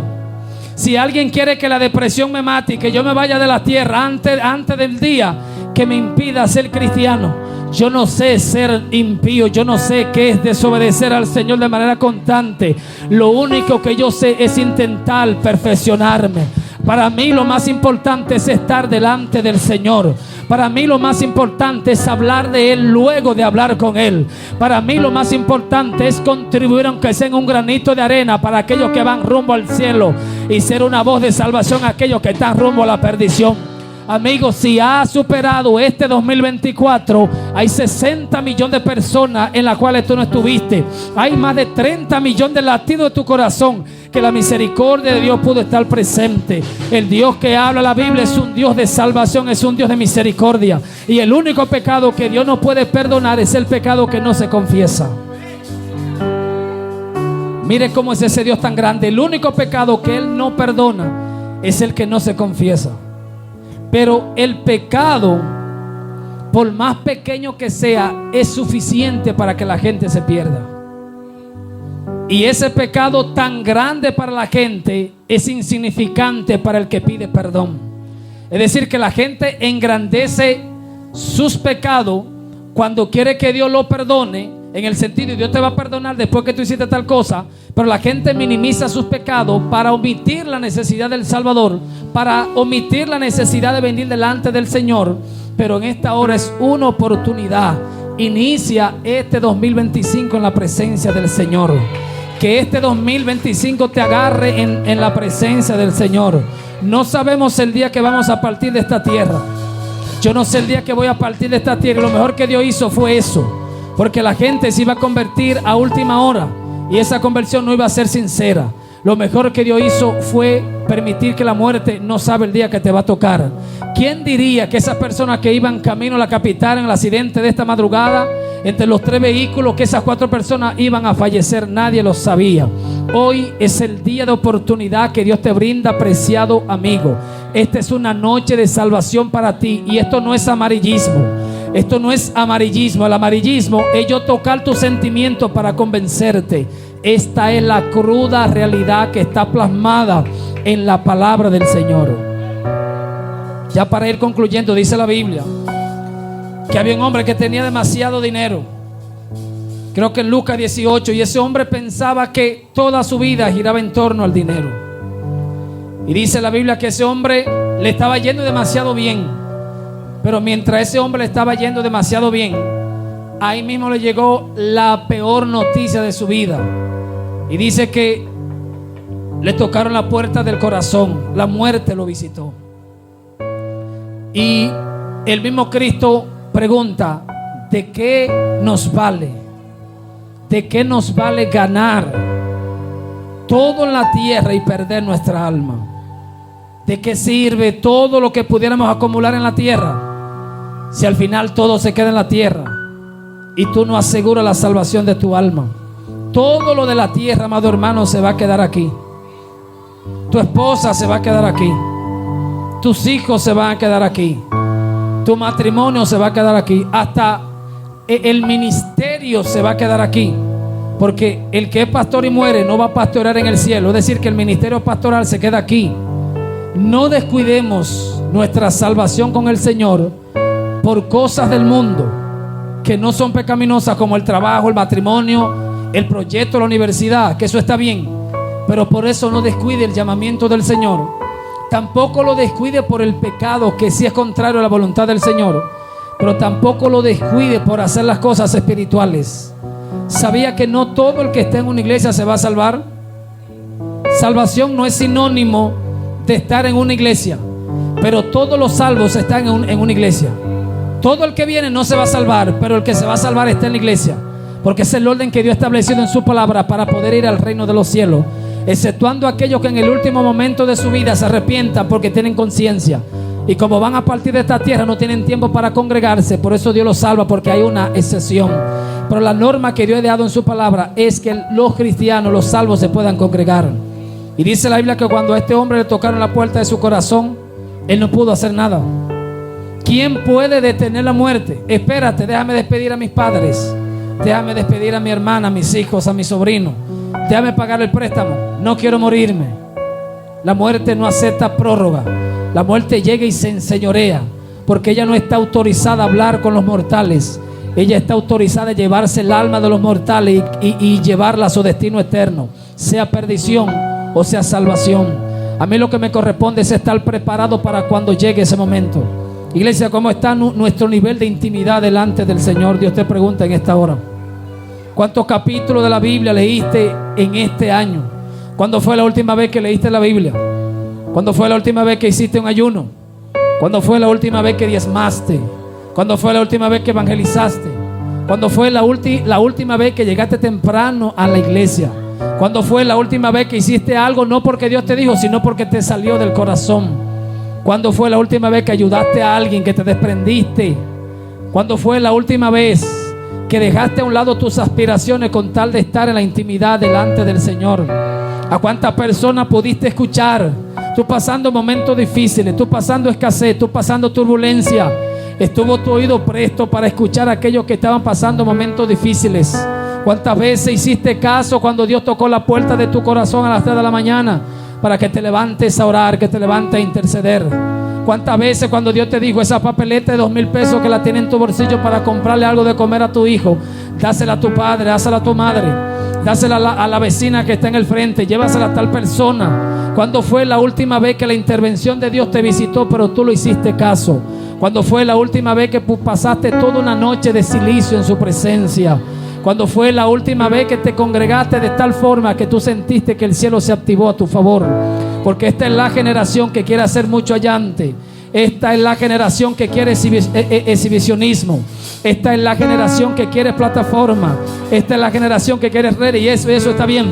Si alguien quiere que la depresión me mate y que yo me vaya de la tierra antes del día, que me impida ser cristiano. Yo no sé ser impío, yo no sé qué es desobedecer al Señor de manera constante. Lo único que yo sé es intentar perfeccionarme. Para mí lo más importante es estar delante del Señor. Para mí lo más importante es hablar de Él luego de hablar con Él. Para mí lo más importante es contribuir, aunque sea en un granito de arena, para aquellos que van rumbo al cielo, y ser una voz de salvación a aquellos que están rumbo a la perdición. Amigos, si has superado este 2024, hay 60 millones de personas en las cuales tú no estuviste. Hay más de 30 millones de latidos de tu corazón que la misericordia de Dios pudo estar presente. El Dios que habla la Biblia es un Dios de salvación, es un Dios de misericordia. Y el único pecado que Dios no puede perdonar es el pecado que no se confiesa. Mire cómo es ese Dios tan grande. El único pecado que Él no perdona es el que no se confiesa. Pero el pecado, por más pequeño que sea, es suficiente para que la gente se pierda. Y ese pecado tan grande para la gente es insignificante para el que pide perdón. Es decir, que la gente engrandece sus pecados cuando quiere que Dios lo perdone, en el sentido de Dios te va a perdonar después que tú hiciste tal cosa. Pero la gente minimiza sus pecados para omitir la necesidad del Salvador, para omitir la necesidad de venir delante del Señor. Pero en esta hora es una oportunidad. Inicia este 2025 en la presencia del Señor. Que este 2025 te agarre en la presencia del Señor. No sabemos el día que vamos a partir de esta tierra. Yo no sé el día que voy a partir de esta tierra. Y lo mejor que Dios hizo fue eso, porque la gente se iba a convertir a última hora y esa conversión no iba a ser sincera. Lo mejor que Dios hizo fue permitir que la muerte no sabe el día que te va a tocar. ¿Quién diría que esas personas que iban camino a la capital en el accidente de esta madrugada, entre los 3 vehículos, que esas 4 personas iban a fallecer? Nadie lo sabía. Hoy es el día de oportunidad que Dios te brinda, preciado amigo. Esta es una noche de salvación para ti, y esto no es amarillismo. Esto no es amarillismo. El amarillismo es yo tocar tus sentimientos para convencerte. Esta es la cruda realidad que está plasmada en la palabra del Señor. Ya para ir concluyendo, dice la Biblia que había un hombre que tenía demasiado dinero. Creo que en Lucas 18. Y ese hombre pensaba que toda su vida giraba en torno al dinero. Y dice la Biblia que ese hombre le estaba yendo demasiado bien, Pero mientras ese hombre le estaba yendo demasiado bien, ahí mismo le llegó la peor noticia de su vida. Y dice que le tocaron la puerta del corazón. La muerte lo visitó. Y el mismo Cristo pregunta: ¿de qué nos vale? ¿De qué nos vale ganar todo en la tierra y perder nuestra alma? ¿De qué sirve todo lo que pudiéramos acumular en la tierra si al final todo se queda en la tierra y tú no aseguras la salvación de tu alma? Todo lo de la tierra, amado hermano, se va a quedar aquí. Tu esposa se va a quedar aquí. Tus hijos se van a quedar aquí. Tu matrimonio se va a quedar aquí. Hasta el ministerio se va a quedar aquí. Porque el que es pastor y muere no va a pastorear en el cielo. Es decir, que el ministerio pastoral se queda aquí. No descuidemos nuestra salvación con el Señor por cosas del mundo que no son pecaminosas, como el trabajo, el matrimonio, el proyecto, la universidad, que eso está bien. Pero por eso no descuide el llamamiento del Señor. Tampoco lo descuide por el pecado, que sí es contrario a la voluntad del Señor. Pero tampoco lo descuide por hacer las cosas espirituales. ¿Sabía que no todo el que está en una iglesia se va a salvar? Salvación no es sinónimo de estar en una iglesia, pero todos los salvos están en una iglesia. Todo el que viene no se va a salvar, pero el que se va a salvar está en la iglesia, porque es el orden que Dios ha establecido en su palabra para poder ir al reino de los cielos, exceptuando aquellos que en el último momento de su vida se arrepientan porque tienen conciencia. Y como van a partir de esta tierra, no tienen tiempo para congregarse. Por eso Dios los salva, porque hay una excepción. Pero la norma que Dios ha dado en su palabra es que los cristianos, los salvos, se puedan congregar. Y dice la Biblia que cuando a este hombre le tocaron la puerta de su corazón, él no pudo hacer nada. ¿Quién puede detener la muerte? Espérate, déjame despedir a mis padres, déjame despedir a mi hermana, a mis hijos, a mi sobrino, déjame pagar el préstamo, no quiero morirme. La muerte no acepta prórroga. La muerte llega y se enseñorea, porque ella no está autorizada a hablar con los mortales. Ella está autorizada a llevarse el alma de los mortales y llevarla a su destino eterno, sea perdición o sea salvación. A mí lo que me corresponde es estar preparado para cuando llegue ese momento. Iglesia, ¿cómo está nuestro nivel de intimidad delante del Señor? Dios te pregunta en esta hora. ¿Cuántos capítulos de la Biblia leíste en este año? ¿Cuándo fue la última vez que leíste la Biblia? ¿Cuándo fue la última vez que hiciste un ayuno? ¿Cuándo fue la última vez que diezmaste? ¿Cuándo fue la última vez que evangelizaste? ¿Cuándo fue la última vez que llegaste temprano a la iglesia? ¿Cuándo fue la última vez que hiciste algo no porque Dios te dijo, sino porque te salió del corazón? ¿Cuándo fue la última vez que ayudaste a alguien, que te desprendiste? ¿Cuándo fue la última vez que dejaste a un lado tus aspiraciones con tal de estar en la intimidad delante del Señor? ¿A cuántas personas pudiste escuchar? Tú pasando momentos difíciles, tú pasando escasez, tú pasando turbulencia. Estuvo tu oído presto para escuchar a aquellos que estaban pasando momentos difíciles. ¿Cuántas veces hiciste caso cuando Dios tocó la puerta de tu corazón a las 3 de la mañana para que te levantes a orar, que te levantes a interceder? ¿Cuántas veces cuando Dios te dijo esa papeleta de 2,000 pesos que la tiene en tu bolsillo para comprarle algo de comer a tu hijo, dásela a tu padre, dásela a tu madre, dásela a la vecina que está en el frente, llévasela a tal persona? ¿Cuándo fue la última vez que la intervención de Dios te visitó pero tú lo hiciste caso? ¿Cuándo fue la última vez que pasaste toda una noche de silicio en su presencia? ¿Cuándo fue la última vez que te congregaste de tal forma que tú sentiste que el cielo se activó a tu favor? Porque esta es la generación que quiere hacer mucho allante. Esta es la generación que quiere exhibicionismo. Esta es la generación que quiere plataforma. Esta es la generación que quiere redes, y eso está bien.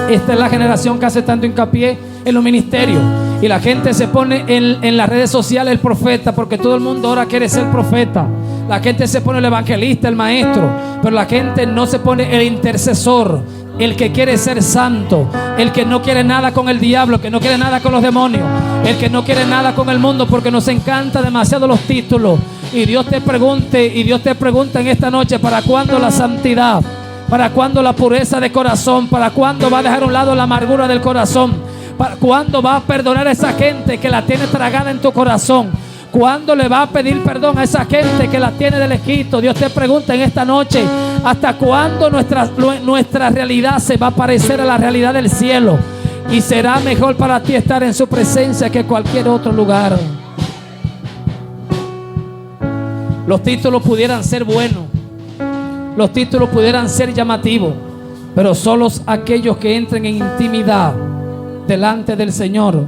Esta es la generación que hace tanto hincapié en los ministerios. Y la gente se pone en las redes sociales el profeta, porque todo el mundo ahora quiere ser profeta. La gente se pone el evangelista, el maestro, pero la gente no se pone el intercesor, el que quiere ser santo, el que no quiere nada con el diablo, que no quiere nada con los demonios, el que no quiere nada con el mundo, porque nos encanta demasiado los títulos. Y Dios te pregunta en esta noche: ¿para cuándo la santidad? ¿Para cuándo la pureza de corazón? ¿Para cuándo va a dejar a un lado la amargura del corazón? ¿Para cuándo va a perdonar a esa gente que la tiene tragada en tu corazón? ¿Cuándo le va a pedir perdón a esa gente que la tiene de lejito? Dios te pregunta en esta noche: ¿hasta cuándo nuestra realidad se va a parecer a la realidad del cielo? Y será mejor para ti estar en su presencia que cualquier otro lugar. Los títulos pudieran ser buenos, los títulos pudieran ser llamativos, pero solo aquellos que entren en intimidad delante del Señor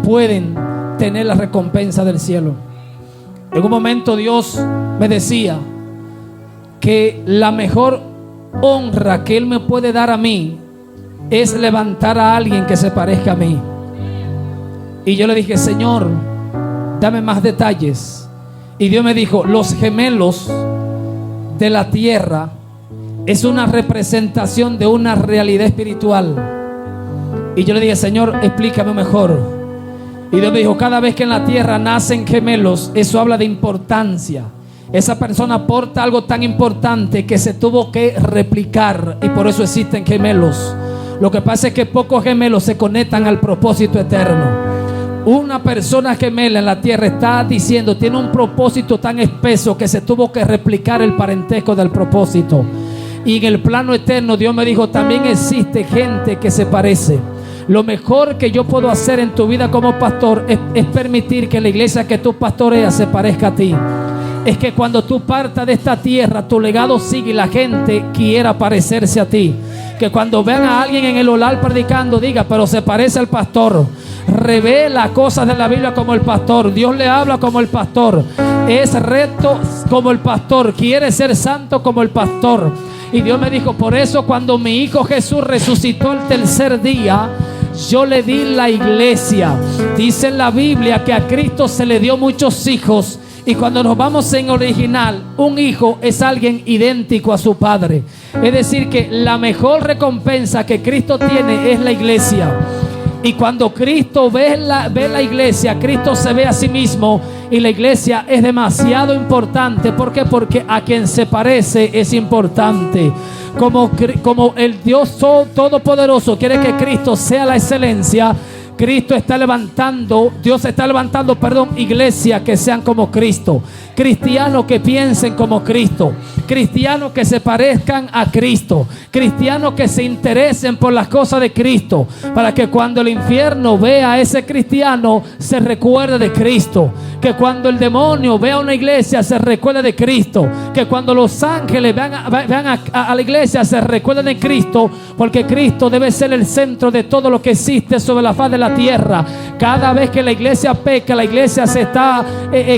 pueden tener la recompensa del cielo. En un momento Dios me decía que la mejor honra que Él me puede dar a mí es levantar a alguien que se parezca a mí. Y yo le dije: Señor, dame más detalles. Y Dios me dijo: los gemelos de la tierra es una representación de una realidad espiritual. Y yo le dije: Señor, explícame mejor. Y Dios me dijo: cada vez que en la tierra nacen gemelos, eso habla de importancia. Esa persona aporta algo tan importante que se tuvo que replicar, y por eso existen gemelos. Lo que pasa es que pocos gemelos se conectan al propósito eterno. Una persona gemela en la tierra está diciendo, tiene un propósito tan espeso que se tuvo que replicar el parentesco del propósito. Y en el plano eterno Dios me dijo: también existe gente que se parece. Lo mejor que yo puedo hacer en tu vida como pastor es permitir que la iglesia que tú pastoreas se parezca a ti. Es que cuando tú partas de esta tierra, tu legado sigue y la gente quiera parecerse a ti. Que cuando vean a alguien en el olar predicando, diga: pero se parece al pastor. Revela cosas de la Biblia como el pastor. Dios le habla como el pastor. Es recto como el pastor. Quiere ser santo como el pastor. Y Dios me dijo: por eso cuando mi hijo Jesús resucitó el tercer día, yo le di la iglesia. Dice en la Biblia que a Cristo se le dio muchos hijos. Y cuando nos vamos en original, un hijo es alguien idéntico a su padre. Es decir, que la mejor recompensa que Cristo tiene es la iglesia. Y cuando Cristo ve la iglesia, Cristo se ve a sí mismo. Y la iglesia es demasiado importante. ¿Por qué? Porque a quien se parece es importante. Como el Dios Todopoderoso quiere que Cristo sea la excelencia, Dios está levantando, iglesias que sean como Cristo, cristianos que piensen como Cristo, cristianos que se parezcan a Cristo, cristianos que se interesen por las cosas de Cristo, para que cuando el infierno vea a ese cristiano se recuerde de Cristo, que cuando el demonio vea a una iglesia se recuerde de Cristo, que cuando los ángeles vean a la iglesia se recuerden de Cristo, porque Cristo debe ser el centro de todo lo que existe sobre la faz de la tierra. Cada vez que la iglesia peca, la iglesia se está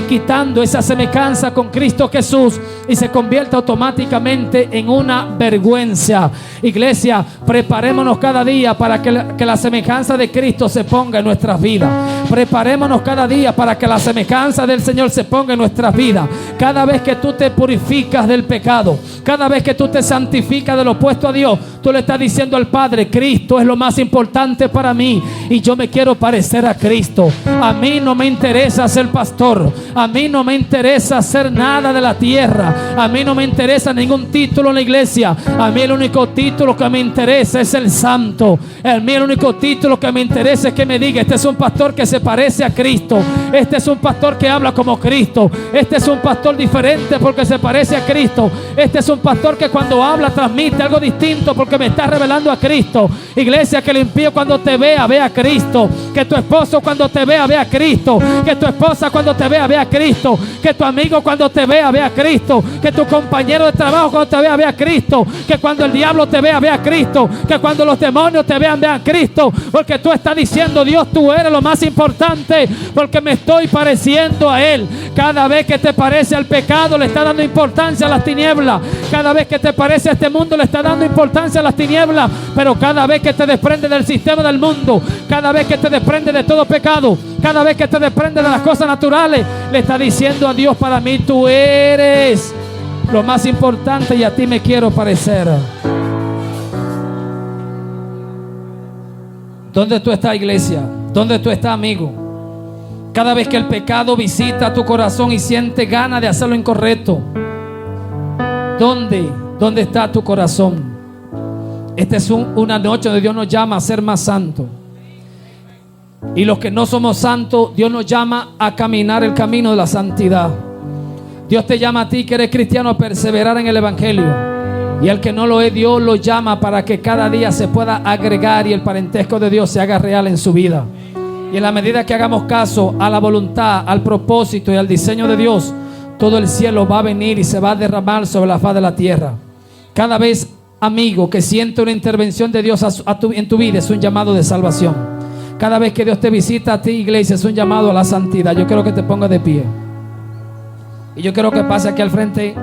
quitando esa semejanza con Cristo Jesús y se convierte automáticamente en una vergüenza. Iglesia, preparémonos cada día para que la semejanza de Cristo se ponga en nuestras vidas. Preparémonos cada día para que la semejanza del Señor se ponga en nuestras vidas. Cada vez que tú te purificas del pecado, cada vez que tú te santificas de lo opuesto a Dios, tú le estás diciendo al Padre: Cristo es lo más importante para mí y yo me quiero parecer a Cristo. A mí no me interesa ser pastor, a mí no me interesa hacer nada de la tierra, a mí no me interesa ningún título en la iglesia. A mí el único título que me interesa es el santo. A mí el único título que me interesa es que me diga: este es un pastor que se parece a Cristo, este es un pastor que habla como Cristo, este es un pastor diferente porque se parece a Cristo, este es un pastor que cuando habla transmite algo distinto porque me está revelando a Cristo. Iglesia, que el impío cuando te vea, vea a Cristo, que tu esposo cuando te vea, vea a Cristo, que tu esposa cuando te vea, vea a Cristo, que tu amigo cuando te vea, vea a Cristo, que tu compañero de trabajo cuando te vea, vea a Cristo, que cuando el diablo te vea, vea a Cristo, que cuando los demonios te vean, vea a Cristo, porque tú estás diciendo: Dios, tú eres lo más importante porque me estoy pareciendo a Él. Cada vez que te parece al pecado, le está dando importancia a las tinieblas. Cada vez que te parece a este mundo, le está dando importancia a las tinieblas. Pero cada vez que te desprende del sistema del mundo, cada vez que te desprende de todo pecado, cada vez que te desprende de las cosas naturales, le está diciendo a Dios: para mí tú eres lo más importante y a ti me quiero parecer. ¿Dónde tú estás, iglesia? ¿Dónde tú estás, amigo? Cada vez que el pecado visita tu corazón y siente ganas de hacer lo incorrecto, ¿dónde está tu corazón? Esta es una noche donde Dios nos llama a ser más santos. Y los que no somos santos, Dios nos llama a caminar el camino de la santidad. Dios te llama a ti que eres cristiano a perseverar en el evangelio. Y al que no lo es, Dios lo llama para que cada día se pueda agregar y el parentesco de Dios se haga real en su vida. Y en la medida que hagamos caso a la voluntad, al propósito y al diseño de Dios, todo el cielo va a venir y se va a derramar sobre la faz de la tierra. Cada vez, amigo, que siente una intervención de Dios en tu vida, es un llamado de salvación. Cada vez que Dios te visita a ti, iglesia, es un llamado a la santidad. Yo quiero que te pongas de pie. Y yo quiero que pase aquí al frente.